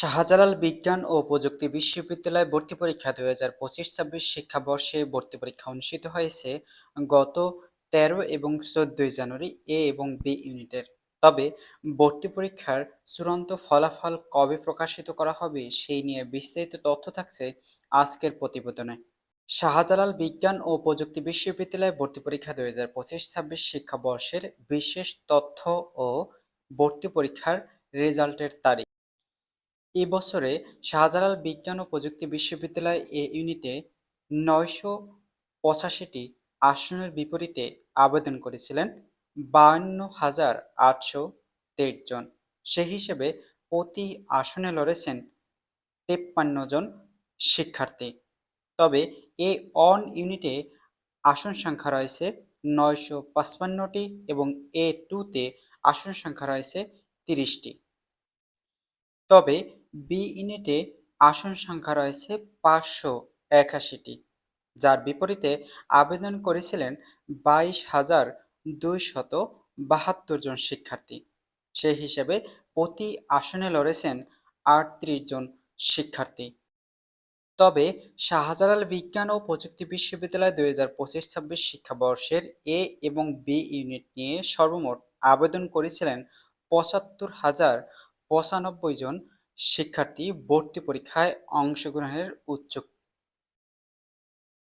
শাহজালাল বিজ্ঞান ও প্রযুক্তি বিশ্ববিদ্যালয় ভর্তি পরীক্ষা ২০২৫-২৬ শিক্ষাবর্ষে ভর্তি পরীক্ষা অনুষ্ঠিত হয়েছে গত ১৩ এবং ১৪ জানুয়ারি এ এবং বি ইউনিটের। তবে ভর্তি পরীক্ষার চূড়ান্ত ফলাফল কবে প্রকাশিত করা হবে সেই নিয়ে বিস্তারিত তথ্য থাকছে আজকের প্রতিবেদনে। শাহজালাল বিজ্ঞান ও প্রযুক্তি বিশ্ববিদ্যালয় ভর্তি পরীক্ষা ২০২৫-২৬ শিক্ষাবর্ষের বিশেষ তথ্য ও ভর্তি পরীক্ষার রেজাল্টের তারিখ। এ বছরে শাহজালাল বিজ্ঞান ও প্রযুক্তি বিশ্ববিদ্যালয় এ ইউনিটে ৯৮৫টি আসনের বিপরীতে আবেদন করেছিলেন ৫২,৮২৩ জন। সে হিসেবে প্রতি আসনে লড়েছেন ৫৩ জন শিক্ষার্থী। তবে এ অন ইউনিটে আসন সংখ্যা রয়েছে ৯৫৫টি এবং এ টুতে আসন সংখ্যা রয়েছে ৩০টি। তবে বি ইউনিটে আসন সংখ্যা রয়েছে ৫৮১টি, যার বিপরীতে আবেদন করেছিলেন ২২,২৭২ জন শিক্ষার্থী। সে হিসেবে প্রতি আসনে লড়েছেন ৩৮ জন শিক্ষার্থী। তবে শাহজালাল বিজ্ঞান ও প্রযুক্তি বিশ্ববিদ্যালয় ২০২৫-২৬ শিক্ষাবর্ষের এ এবং বি ইউনিট নিয়ে সর্বমোট আবেদন করেছিলেন ৭৫,০৯৫ জন শিক্ষার্থী ভর্তি পরীক্ষায় অংশগ্রহণের উচ্ছুক।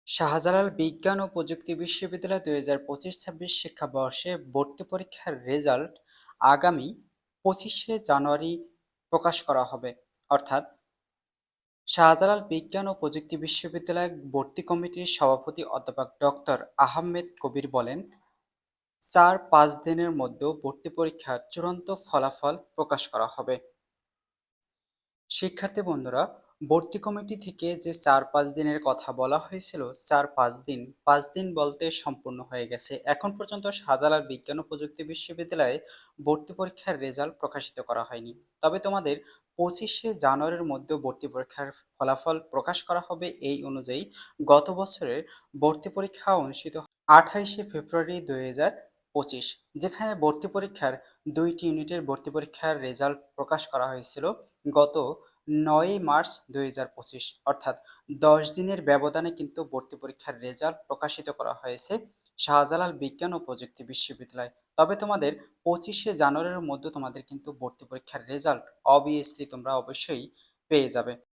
শাহজালাল বিজ্ঞান ও প্রযুক্তি বিশ্ববিদ্যালয় ২০২৫-২৬ শিক্ষাবর্ষে ভর্তি পরীক্ষার রেজাল্ট আগামী ২৫শে জানুয়ারি প্রকাশ করা হবে। অর্থাৎ শাহজালাল বিজ্ঞান ও প্রযুক্তি বিশ্ববিদ্যালয় ভর্তি কমিটির সভাপতি অধ্যাপক ডক্টর আহমেদ কবির বলেন, ৪-৫ দিনের মধ্যে ভর্তি পরীক্ষার চূড়ান্ত ফলাফল প্রকাশ করা হবে। শিক্ষার্থী বন্ধুরা, ভর্তি কমিটি থেকে যে ৪-৫ দিনের কথা বলা হয়েছিল, ৫ দিন বলতে সম্পূর্ণ হয়ে গেছে। এখন পর্যন্ত শাহজালাল বিজ্ঞান ও প্রযুক্তি বিশ্ববিদ্যালয়ে ভর্তি পরীক্ষার রেজাল্ট প্রকাশিত করা হয়নি। তবে তোমাদের ২৫শে জানুয়ারির মধ্যে ভর্তি পরীক্ষার ফলাফল প্রকাশ করা হবে। এই অনুযায়ী গত বছরের ভর্তি পরীক্ষা অনুষ্ঠিত ২৮শে ফেব্রুয়ারি ২০২৫, যেখানে ভর্তি পরীক্ষার ২টি ইউনিটের ভর্তি পরীক্ষার রেজাল্ট প্রকাশ করা হয়েছিল গত ৯ই মার্চ ২০২৫। অর্থাৎ ১০ দিনের ব্যবধানে কিন্তু ভর্তি পরীক্ষার রেজাল্ট প্রকাশিত করা হয়েছে শাহজালাল বিজ্ঞান ও প্রযুক্তি বিশ্ববিদ্যালয়। তবে তোমাদের ২৫শে জানুয়ারির মধ্যে তোমাদের কিন্তু ভর্তি পরীক্ষার রেজাল্ট অবভিয়াসলি তোমরা অবশ্যই পেয়ে যাবে।